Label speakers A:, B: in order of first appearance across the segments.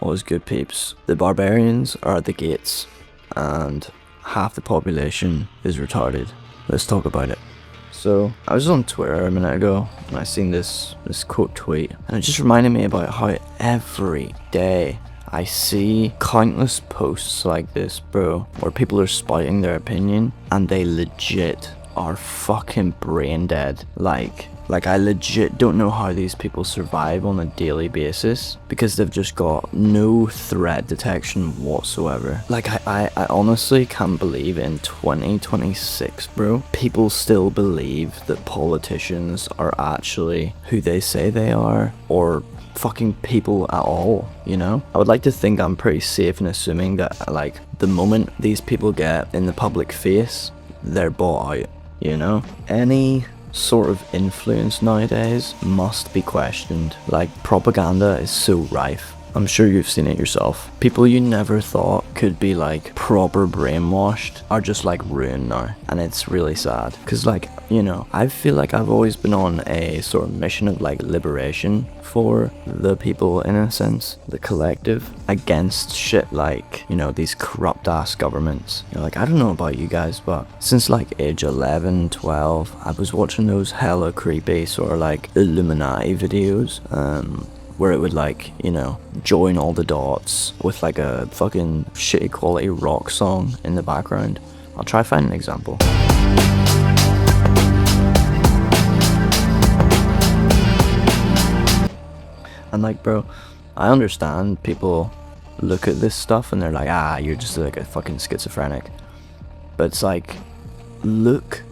A: What is good, peeps? The barbarians are at the gates, and half the population is retarded. Let's talk about it. So, I was on Twitter a minute ago, and I seen this quote tweet, and it just reminded me about how every day I see countless posts like this, bro, where people are spouting their opinion, and they legit are fucking brain dead. Like I legit don't know how these people survive on a daily basis, because they've just got no threat detection whatsoever. Like I honestly can't believe in 2026, bro, people still believe that politicians are actually who they say they are, or fucking people at all, you know? I would like to think I'm pretty safe in assuming that, like, the moment these people get in the public face, they're bought out, you know? Any sort of influence nowadays must be questioned. Like, propaganda is so rife. I'm sure you've seen it yourself. People you never thought could be like proper brainwashed are just like ruined now, and it's really sad. Cause like, you know, I feel like I've always been on a sort of mission of like liberation for the people, in a sense, the collective, against shit like, you know, these corrupt ass governments. You know, like, I don't know about you guys, but since like age 11, 12, I was watching those hella creepy sort of like Illuminati videos, where it would like, you know, join all the dots with like a fucking shitty quality rock song in the background. I'll try find an example. And like, bro, I understand people look at this stuff and they're like, you're just like a fucking schizophrenic. But it's like, look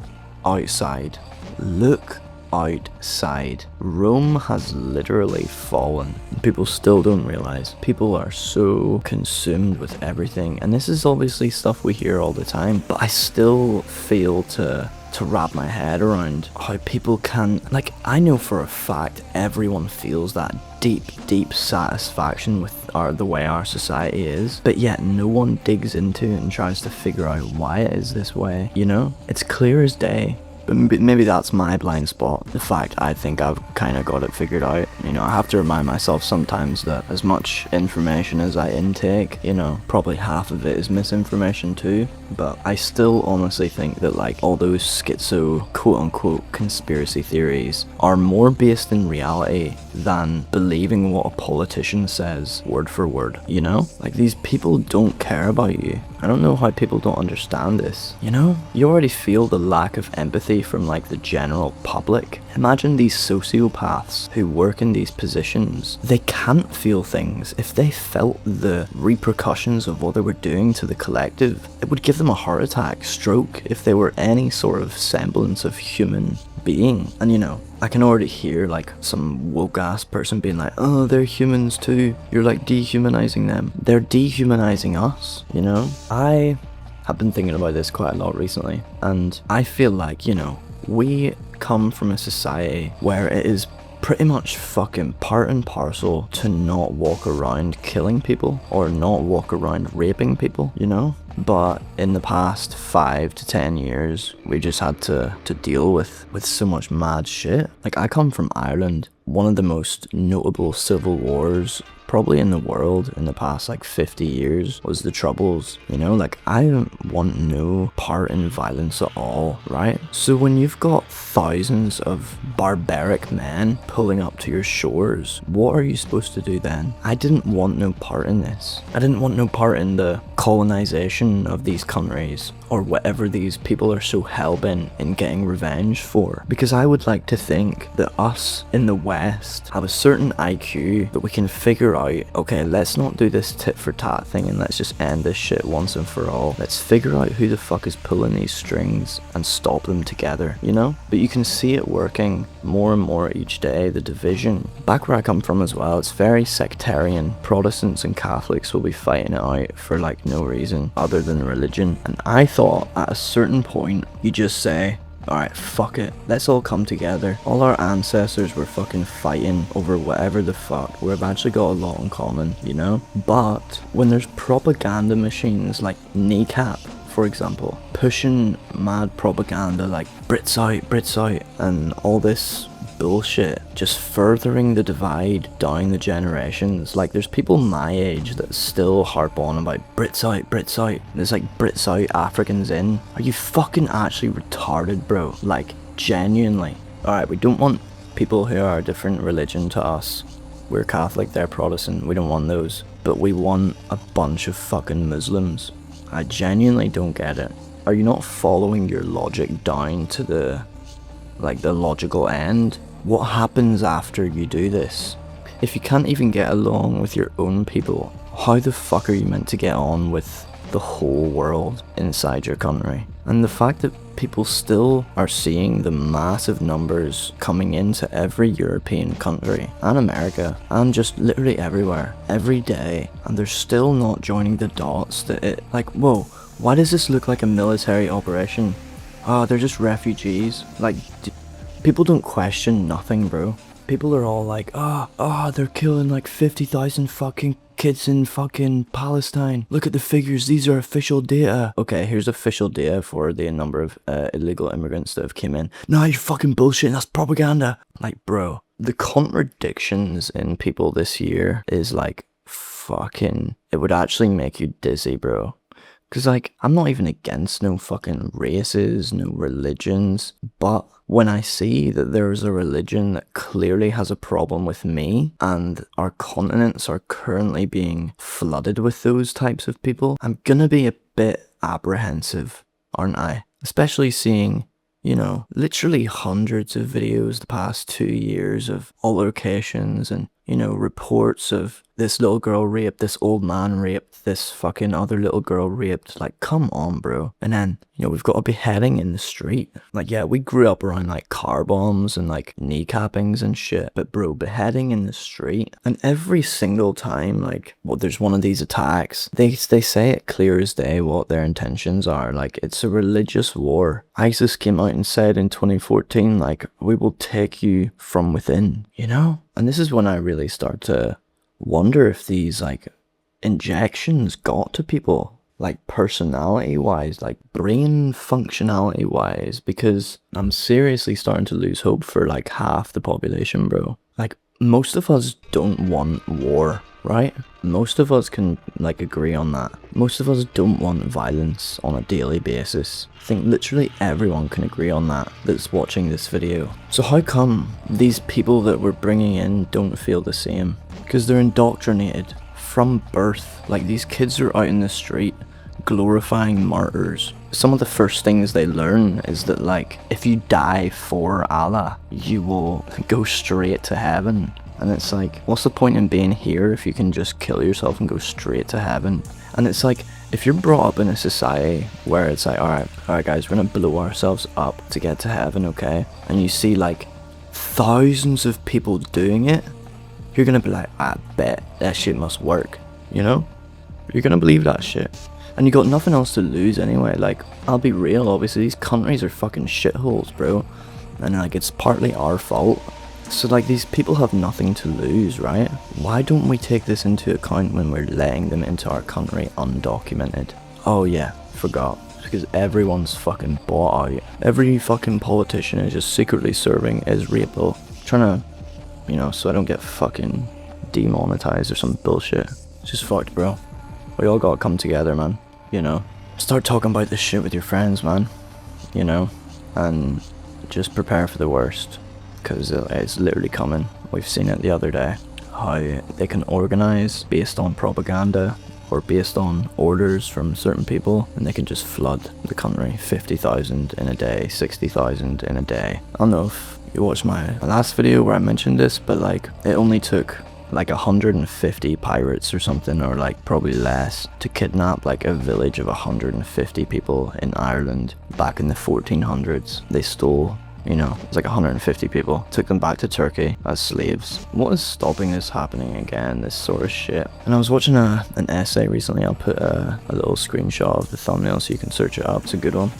A: outside. Look outside. Rome has literally fallen. People still don't realize. People are so consumed with everything, and this is obviously stuff we hear all the time, but I still fail to wrap my head around how people can, like, I know for a fact everyone feels that deep satisfaction with the way our society is, but yet no one digs into it and tries to figure out why it is this way, you know? It's clear as day. But maybe that's my blind spot. The fact I think I've kind of got it figured out. You know, I have to remind myself sometimes that as much information as I intake, you know, probably half of it is misinformation too. But I still honestly think that like all those schizo quote-unquote conspiracy theories are more based in reality than believing what a politician says word for word, you know? Like, these people don't care about you. I don't know how people don't understand this, you know? You already feel the lack of empathy from like the general public. Imagine these sociopaths who work in these positions. They can't feel things. If they felt the repercussions of what they were doing to the collective, it would give them a heart attack, stroke, if they were any sort of semblance of human being. And you know, I can already hear like some woke ass person being like, oh, they're humans too, you're like dehumanizing them. They're dehumanizing us, you know? I have been thinking about this quite a lot recently, and I feel like, you know, we come from a society where it is pretty much fucking part and parcel to not walk around killing people or not walk around raping people, you know? But in the past 5 to 10 years, we just had to deal with so much mad shit. Like, I come from Ireland, one of the most notable civil wars probably in the world in the past like 50 years was the Troubles, you know? Like, I don't want no part in violence at all, right? So when you've got thousands of barbaric men pulling up to your shores, what are you supposed to do then? I didn't want no part in this. I didn't want no part in the colonization of these countries, or whatever these people are so hell-bent in getting revenge for. Because I would like to think that us in the West have a certain IQ that we can figure out, okay, let's not do this tit for tat thing and let's just end this shit once and for all. Let's figure out who the fuck is pulling these strings and stop them together, you know? But you can see it working more and more each day, the division. Back where I come from as well, it's very sectarian. Protestants and Catholics will be fighting it out for like no reason other than religion. And I thought at a certain point, you just say, alright, fuck it, let's all come together. All our ancestors were fucking fighting over whatever the fuck. We've actually got a lot in common, you know? But when there's propaganda machines like Kneecap, for example, pushing mad propaganda like Brits out, and all this bullshit, just furthering the divide down the generations. Like, there's people my age that still harp on about Brits out, Brits out. There's like Brits out, Africans in. Are you fucking actually retarded, bro? Like, genuinely. Alright, we don't want people who are a different religion to us. We're Catholic, they're Protestant, we don't want those. But we want a bunch of fucking Muslims. I genuinely don't get it. Are you not following your logic down to the logical end? What happens after you do this? If you can't even get along with your own people, how the fuck are you meant to get on with the whole world inside your country? And the fact that people still are seeing the massive numbers coming into every European country and America and just literally everywhere every day, and they're still not joining the dots that it, like, whoa, why does this look like a military operation? Oh, they're just refugees. Like, people don't question nothing, bro. People are all like, they're killing like 50,000 fucking kids in fucking Palestine. Look at the figures, these are official data. Okay, here's official data for the number of illegal immigrants that have came in. No, you're fucking bullshit, that's propaganda. Like, bro, the contradictions in people this year is like, fucking, it would actually make you dizzy, bro. Because, like, I'm not even against no fucking races, no religions, but when I see that there is a religion that clearly has a problem with me, and our continents are currently being flooded with those types of people, I'm gonna be a bit apprehensive, aren't I? Especially seeing, you know, literally hundreds of videos the past 2 years of altercations and, you know, reports of this little girl raped, this old man raped, this fucking other little girl raped. Like, come on, bro. And then, you know, we've got a beheading in the street. Like, yeah, we grew up around like car bombs and like kneecappings and shit, but bro, beheading in the street. And every single time, like, well, there's one of these attacks, they say it clear as day what their intentions are. Like, it's a religious war. ISIS came out and said in 2014, like, we will take you from within, you know? And this is when I really start to wonder if these, like, injections got to people, like, personality-wise, like, brain functionality-wise, because I'm seriously starting to lose hope for, like, half the population, bro. Like, most of us don't want war, right? Most of us can, like, agree on that. Most of us don't want violence on a daily basis. I think literally everyone can agree on that that's watching this video. So how come these people that we're bringing in don't feel the same? Because they're indoctrinated from birth. Like, these kids are out in the street glorifying martyrs. Some of the first things they learn is that, like, if you die for Allah, you will go straight to heaven. And it's like, what's the point in being here if you can just kill yourself and go straight to heaven? And it's like, if you're brought up in a society where it's like, alright guys, we're gonna blow ourselves up to get to heaven, okay? And you see like thousands of people doing it, you're gonna be like, I bet that shit must work, you know? You're gonna believe that shit. And you got nothing else to lose anyway. Like, I'll be real, obviously these countries are fucking shitholes, bro. And like, it's partly our fault. So like, these people have nothing to lose, right? Why don't we take this into account when we're letting them into our country undocumented? Oh yeah, forgot. Because everyone's fucking bought out. Every fucking politician is just secretly serving Israel. Trying to, you know, so I don't get fucking demonetized or some bullshit. It's just fucked, bro. We all gotta come together, man. You know, start talking about this shit with your friends, man. You know, and just prepare for the worst. Because it's literally coming. We've seen it the other day. How they can organize based on propaganda or based on orders from certain people, and they can just flood the country. 50,000 in a day, 60,000 in a day. I don't know if you watched my last video where I mentioned this, but like, it only took like 150 pirates or something, or like probably less, to kidnap like a village of 150 people in Ireland back in the 1400s. They stole, you know, it's like 150 people, took them back to Turkey as slaves. What is stopping this happening again, this sort of shit? And I was watching an essay recently. I'll put a little screenshot of the thumbnail so you can search it up. It's a good one.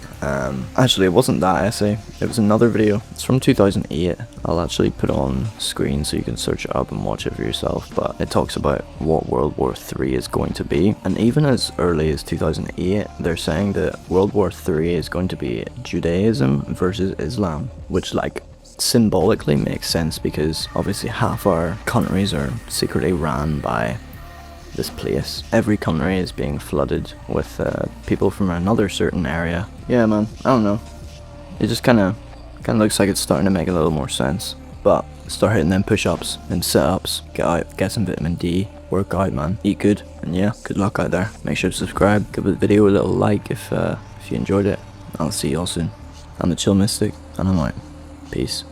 A: Actually, it wasn't that essay, it was another video. It's from 2008. I'll actually put it on screen so you can search it up and watch it for yourself. But it talks about what World War III is going to be. And even as early as 2008, they're saying that World War III is going to be Judaism versus Islam. Which, like, symbolically makes sense because obviously half our countries are secretly ran by this place. Every country is being flooded with people from another certain area. Yeah, man, I don't know. It just kind of looks like it's starting to make a little more sense. But start hitting them push-ups and sit-ups. Get out, get some vitamin D. Work out, man. Eat good. And yeah, good luck out there. Make sure to subscribe. Give the video a little like if you enjoyed it. I'll see you all soon. I'm the Chill Mystic, and I'm out. Peace.